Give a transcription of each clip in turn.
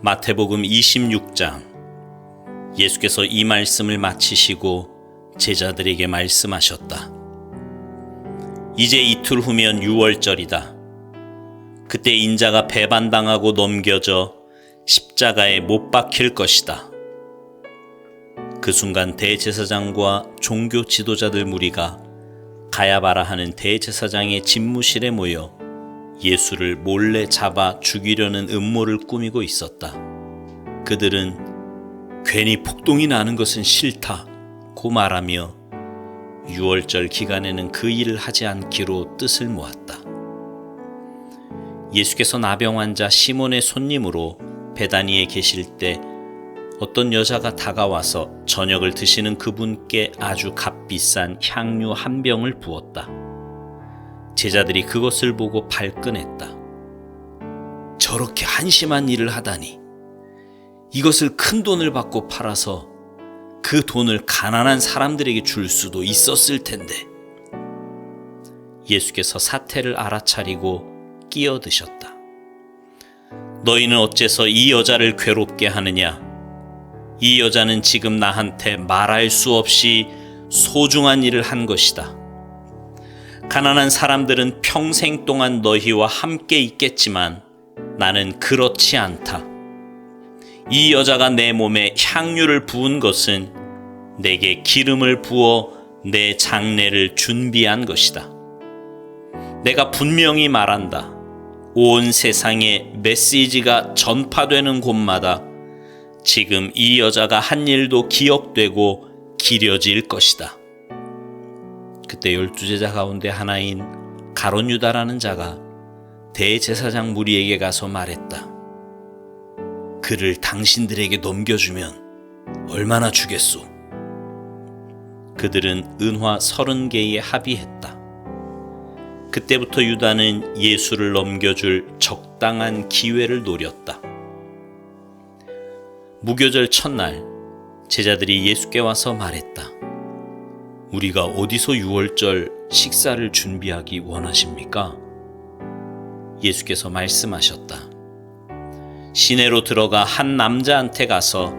마태복음 26장. 예수께서 이 말씀을 마치시고 제자들에게 말씀하셨다. 이제 이틀 후면 유월절이다. 그때 인자가 배반당하고 넘겨져 십자가에 못 박힐 것이다. 그 순간 대제사장과 종교 지도자들 무리가 가야바라 하는 대제사장의 집무실에 모여 예수를 몰래 잡아 죽이려는 음모를 꾸미고 있었다. 그들은 괜히 폭동이 나는 것은 싫다고 말하며 유월절 기간에는 그 일을 하지 않기로 뜻을 모았다. 예수께서 나병 환자 시몬의 손님으로 베다니에 계실 때 어떤 여자가 다가와서 저녁을 드시는 그분께 아주 값비싼 향유 한 병을 부었다. 제자들이 그것을 보고 발끈했다. 저렇게 한심한 일을 하다니. 이것을 큰 돈을 받고 팔아서 그 돈을 가난한 사람들에게 줄 수도 있었을 텐데. 예수께서 사태를 알아차리고 끼어드셨다. 너희는 어째서 이 여자를 괴롭게 하느냐? 이 여자는 지금 나한테 말할 수 없이 소중한 일을 한 것이다. 가난한 사람들은 평생 동안 너희와 함께 있겠지만 나는 그렇지 않다. 이 여자가 내 몸에 향유를 부은 것은 내게 기름을 부어 내 장례를 준비한 것이다. 내가 분명히 말한다. 온 세상에 메시지가 전파되는 곳마다 지금 이 여자가 한 일도 기억되고 기려질 것이다. 그때 12제자 가운데 하나인 가룟 유다라는 자가 대제사장 무리에게 가서 말했다. 그를 당신들에게 넘겨주면 얼마나 주겠소? 그들은 은화 30개에 합의했다. 그때부터 유다는 예수를 넘겨줄 적당한 기회를 노렸다. 무교절 첫날 제자들이 예수께 와서 말했다. 우리가 어디서 유월절 식사를 준비하기 원하십니까? 예수께서 말씀하셨다. 시내로 들어가 한 남자한테 가서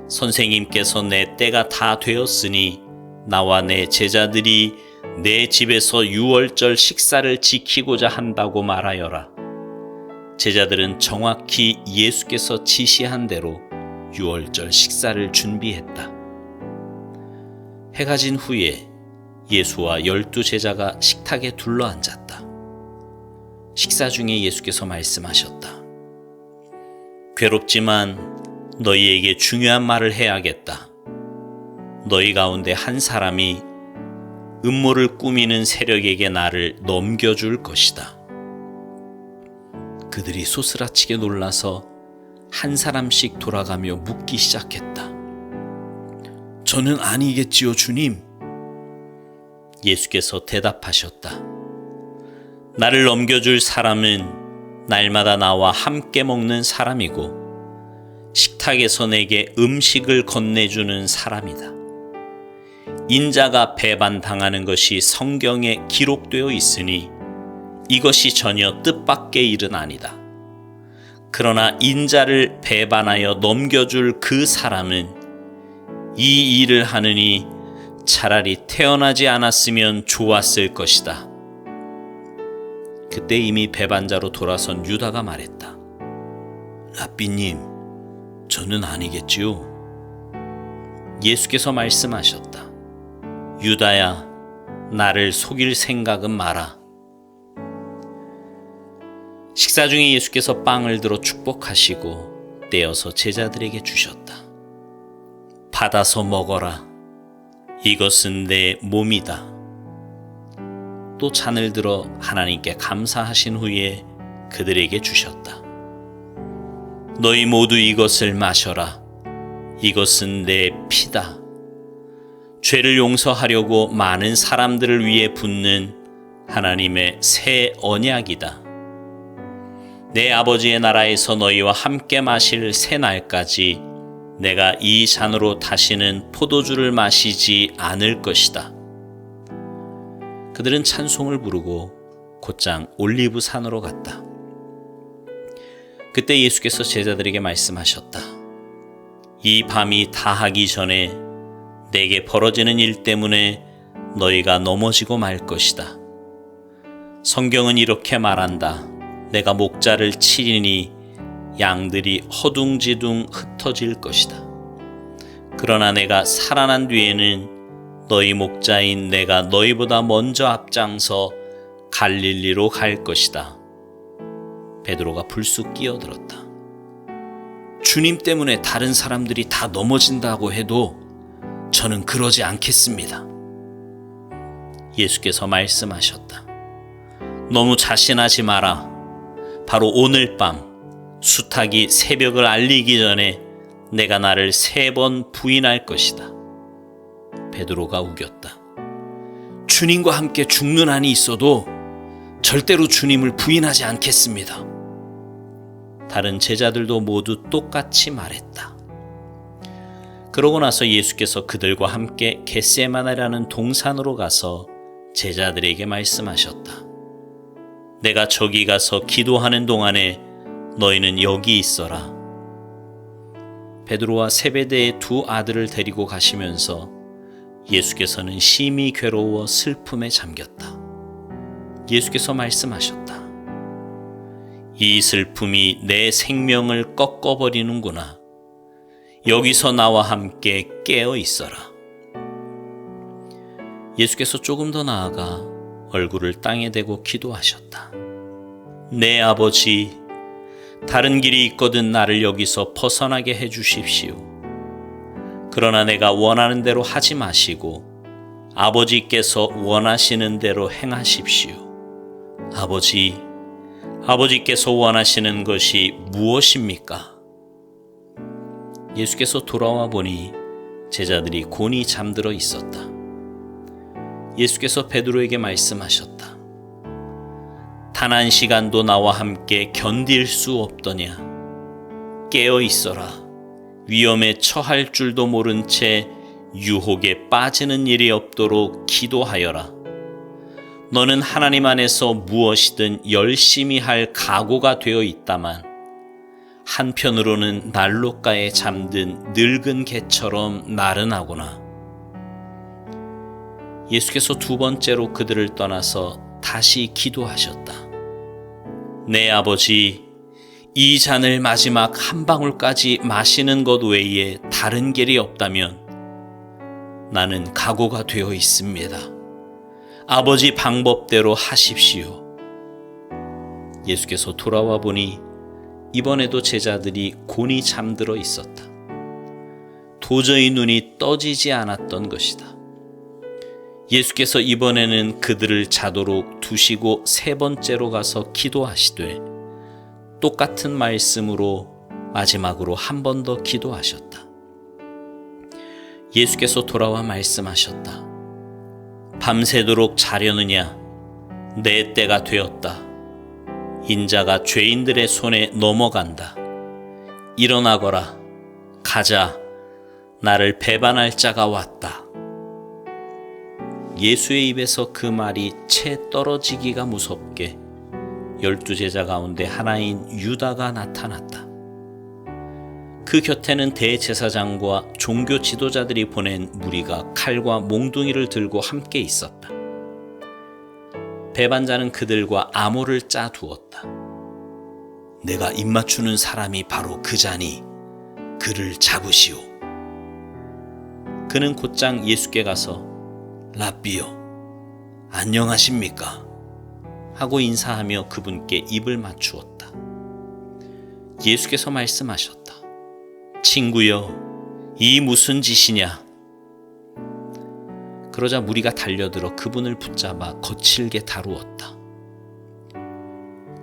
선생님께서 내 때가 다 되었으니 나와 내 제자들이 내 집에서 유월절 식사를 지키고자 한다고 말하여라. 제자들은 정확히 예수께서 지시한 대로 유월절 식사를 준비했다. 해가 진 후에 예수와 12제자가 식탁에 둘러앉았다. 식사 중에 예수께서 말씀하셨다. 괴롭지만 너희에게 중요한 말을 해야겠다. 너희 가운데 한 사람이 음모를 꾸미는 세력에게 나를 넘겨줄 것이다. 그들이 소스라치게 놀라서 한 사람씩 돌아가며 묻기 시작했다. 저는 아니겠지요, 주님. 예수께서 대답하셨다. 나를 넘겨줄 사람은 날마다 나와 함께 먹는 사람이고 식탁에서 내게 음식을 건네주는 사람이다. 인자가 배반당하는 것이 성경에 기록되어 있으니 이것이 전혀 뜻밖의 일은 아니다. 그러나 인자를 배반하여 넘겨줄 그 사람은 이 일을 하느니 차라리 태어나지 않았으면 좋았을 것이다. 그때 이미 배반자로 돌아선 유다가 말했다. 라삐님, 저는 아니겠지요. 예수께서 말씀하셨다. 유다야, 나를 속일 생각은 마라. 식사 중에 예수께서 빵을 들어 축복하시고 떼어서 제자들에게 주셨다. 받아서 먹어라. 이것은 내 몸이다. 또 잔을 들어 하나님께 감사하신 후에 그들에게 주셨다. 너희 모두 이것을 마셔라. 이것은 내 피다. 죄를 용서하려고 많은 사람들을 위해 붓는 하나님의 새 언약이다. 내 아버지의 나라에서 너희와 함께 마실 새 날까지 내가 이 잔으로 다시는 포도주를 마시지 않을 것이다. 그들은 찬송을 부르고 곧장 올리브 산으로 갔다. 그때 예수께서 제자들에게 말씀하셨다. 이 밤이 다하기 전에 내게 벌어지는 일 때문에 너희가 넘어지고 말 것이다. 성경은 이렇게 말한다. 내가 목자를 치리니 양들이 허둥지둥 흩어질 것이다. 그러나 내가 살아난 뒤에는 너희 목자인 내가 너희보다 먼저 앞장서 갈릴리로 갈 것이다. 베드로가 불쑥 끼어들었다. 주님 때문에 다른 사람들이 다 넘어진다고 해도 저는 그러지 않겠습니다. 예수께서 말씀하셨다. 너무 자신하지 마라. 바로 오늘 밤 수탉이 새벽을 알리기 전에 내가 나를 3번 부인할 것이다. 베드로가 우겼다. 주님과 함께 죽는 한이 있어도 절대로 주님을 부인하지 않겠습니다. 다른 제자들도 모두 똑같이 말했다. 그러고 나서 예수께서 그들과 함께 겟세마네라는 동산으로 가서 제자들에게 말씀하셨다. 내가 저기 가서 기도하는 동안에 너희는 여기 있어라. 베드로와 세베대의 2 아들을 데리고 가시면서 예수께서는 심히 괴로워 슬픔에 잠겼다. 예수께서 말씀하셨다. 이 슬픔이 내 생명을 꺾어버리는구나. 여기서 나와 함께 깨어 있어라. 예수께서 조금 더 나아가 얼굴을 땅에 대고 기도하셨다. 내 아버지, 다른 길이 있거든 나를 여기서 벗어나게 해 주십시오. 그러나 내가 원하는 대로 하지 마시고 아버지께서 원하시는 대로 행하십시오. 아버지께서 원하시는 것이 무엇입니까? 예수께서 돌아와 보니 제자들이 곤히 잠들어 있었다. 예수께서 베드로에게 말씀하셨다. 단 한 시간도 나와 함께 견딜 수 없더냐? 깨어 있어라. 위험에 처할 줄도 모른 채 유혹에 빠지는 일이 없도록 기도하여라. 너는 하나님 안에서 무엇이든 열심히 할 각오가 되어 있다만 한편으로는 난로가에 잠든 늙은 개처럼 나른하구나. 예수께서 2번째로 그들을 떠나서 다시 기도하셨다. 내 아버지, 이 잔을 마지막 한 방울까지 마시는 것 외에 다른 길이 없다면 나는 각오가 되어 있습니다. 아버지 방법대로 하십시오. 예수께서 돌아와 보니 이번에도 제자들이 곤히 잠들어 있었다. 도저히 눈이 떠지지 않았던 것이다. 예수께서 이번에는 그들을 자도록 두시고 3번째로 가서 기도하시되 똑같은 말씀으로 마지막으로 한 번 더 기도하셨다. 예수께서 돌아와 말씀하셨다. 밤새도록 자려느냐? 내 때가 되었다. 인자가 죄인들의 손에 넘어간다. 일어나거라. 가자. 나를 배반할 자가 왔다. 예수의 입에서 그 말이 채 떨어지기가 무섭게 12제자 가운데 하나인 유다가 나타났다. 그 곁에는 대제사장과 종교 지도자들이 보낸 무리가 칼과 몽둥이를 들고 함께 있었다. 배반자는 그들과 암호를 짜두었다. 내가 입맞추는 사람이 바로 그 자니 그를 잡으시오. 그는 곧장 예수께 가서 라삐요, 안녕하십니까? 하고 인사하며 그분께 입을 맞추었다. 예수께서 말씀하셨다. 친구여, 이 무슨 짓이냐? 그러자 무리가 달려들어 그분을 붙잡아 거칠게 다루었다.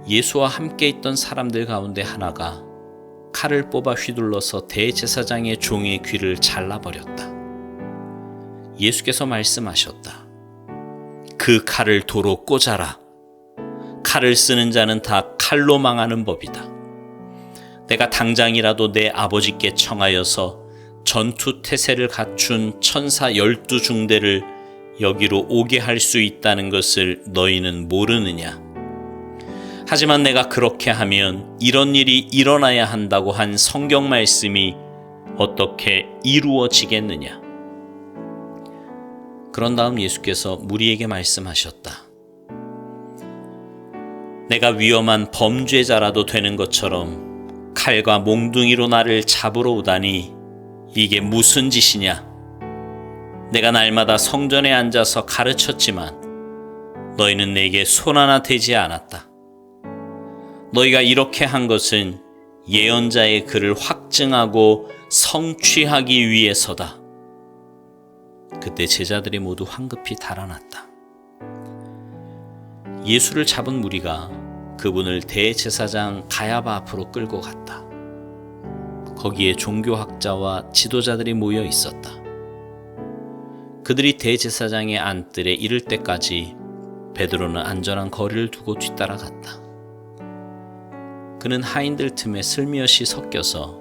예수와 함께 있던 사람들 가운데 하나가 칼을 뽑아 휘둘러서 대제사장의 종의 귀를 잘라버렸다. 예수께서 말씀하셨다. 그 칼을 도로 꽂아라. 칼을 쓰는 자는 다 칼로 망하는 법이다. 내가 당장이라도 내 아버지께 청하여서 전투 태세를 갖춘 천사 12중대를 여기로 오게 할 수 있다는 것을 너희는 모르느냐? 하지만 내가 그렇게 하면 이런 일이 일어나야 한다고 한 성경 말씀이 어떻게 이루어지겠느냐? 그런 다음 예수께서 무리에게 말씀하셨다. 내가 위험한 범죄자라도 되는 것처럼 칼과 몽둥이로 나를 잡으러 오다니 이게 무슨 짓이냐? 내가 날마다 성전에 앉아서 가르쳤지만 너희는 내게 손 하나 대지 않았다. 너희가 이렇게 한 것은 예언자의 글을 확증하고 성취하기 위해서다. 그때 제자들이 모두 황급히 달아났다. 예수를 잡은 무리가 그분을 대제사장 가야바 앞으로 끌고 갔다. 거기에 종교학자와 지도자들이 모여 있었다. 그들이 대제사장의 안뜰에 이를 때까지 베드로는 안전한 거리를 두고 뒤따라갔다. 그는 하인들 틈에 슬며시 섞여서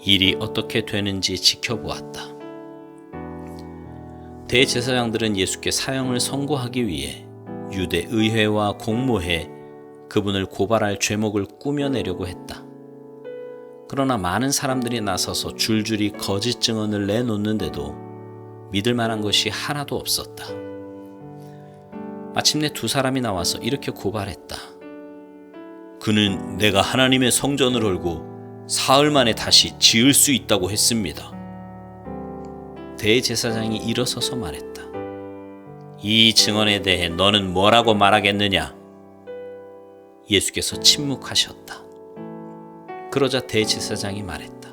일이 어떻게 되는지 지켜보았다. 대제사장들은 예수께 사형을 선고하기 위해 유대 의회와 공모해 그분을 고발할 죄목을 꾸며내려고 했다. 그러나 많은 사람들이 나서서 줄줄이 거짓 증언을 내놓는데도 믿을 만한 것이 하나도 없었다. 마침내 두 사람이 나와서 이렇게 고발했다. 그는 내가 하나님의 성전을 헐고 사흘 만에 다시 지을 수 있다고 했습니다. 대제사장이 일어서서 말했다. 이 증언에 대해 너는 뭐라고 말하겠느냐? 예수께서 침묵하셨다. 그러자 대제사장이 말했다.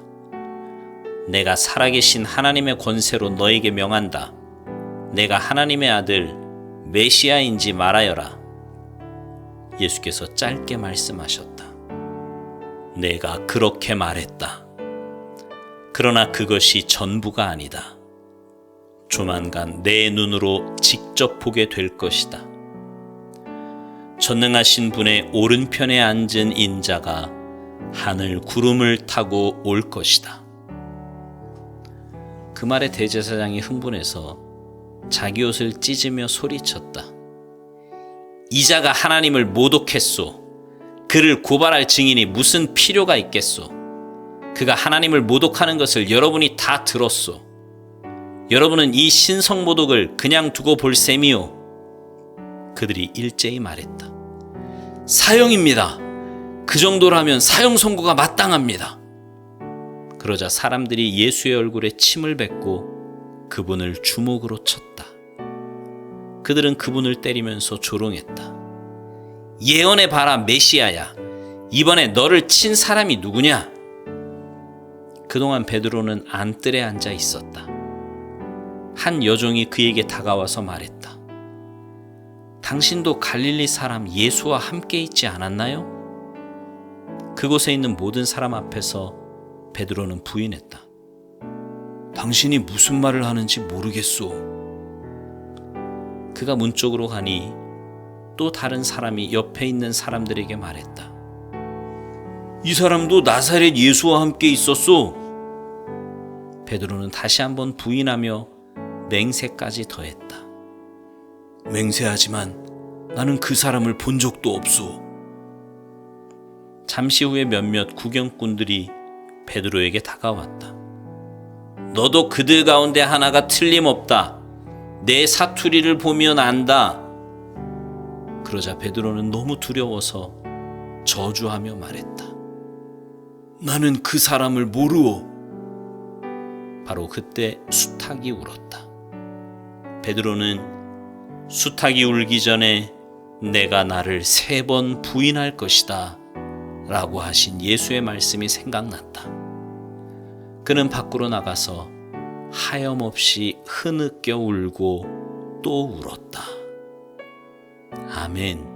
내가 살아계신 하나님의 권세로 너에게 명한다. 내가 하나님의 아들 메시아인지 말하여라. 예수께서 짧게 말씀하셨다. 내가 그렇게 말했다. 그러나 그것이 전부가 아니다. 조만간 내 눈으로 직접 보게 될 것이다. 전능하신 분의 오른편에 앉은 인자가 하늘 구름을 타고 올 것이다. 그 말에 대제사장이 흥분해서 자기 옷을 찢으며 소리쳤다. 이자가 하나님을 모독했소. 그를 고발할 증인이 무슨 필요가 있겠소. 그가 하나님을 모독하는 것을 여러분이 다 들었소. 여러분은 이 신성 모독을 그냥 두고 볼 셈이요. 그들이 일제히 말했다. 사형입니다. 그 정도라면 사형 선고가 마땅합니다. 그러자 사람들이 예수의 얼굴에 침을 뱉고 그분을 주먹으로 쳤다. 그들은 그분을 때리면서 조롱했다. 예언해 봐라 메시아야. 이번에 너를 친 사람이 누구냐? 그동안 베드로는 안뜰에 앉아 있었다. 한 여종이 그에게 다가와서 말했다. 당신도 갈릴리 사람 예수와 함께 있지 않았나요? 그곳에 있는 모든 사람 앞에서 베드로는 부인했다. 당신이 무슨 말을 하는지 모르겠소. 그가 문 쪽으로 가니 또 다른 사람이 옆에 있는 사람들에게 말했다. 이 사람도 나사렛 예수와 함께 있었소. 베드로는 다시 한번 부인하며 맹세까지 더했다. 맹세하지만 나는 그 사람을 본 적도 없소. 잠시 후에 몇몇 구경꾼들이 베드로에게 다가왔다. 너도 그들 가운데 하나가 틀림없다. 내 사투리를 보면 안다. 그러자 베드로는 너무 두려워서 저주하며 말했다. 나는 그 사람을 모르오. 바로 그때 수탉이 울었다. 베드로는 수탉이 울기 전에 내가 나를 3번 부인할 것이다 라고 하신 예수의 말씀이 생각났다. 그는 밖으로 나가서 하염없이 흐느껴 울고 또 울었다. 아멘.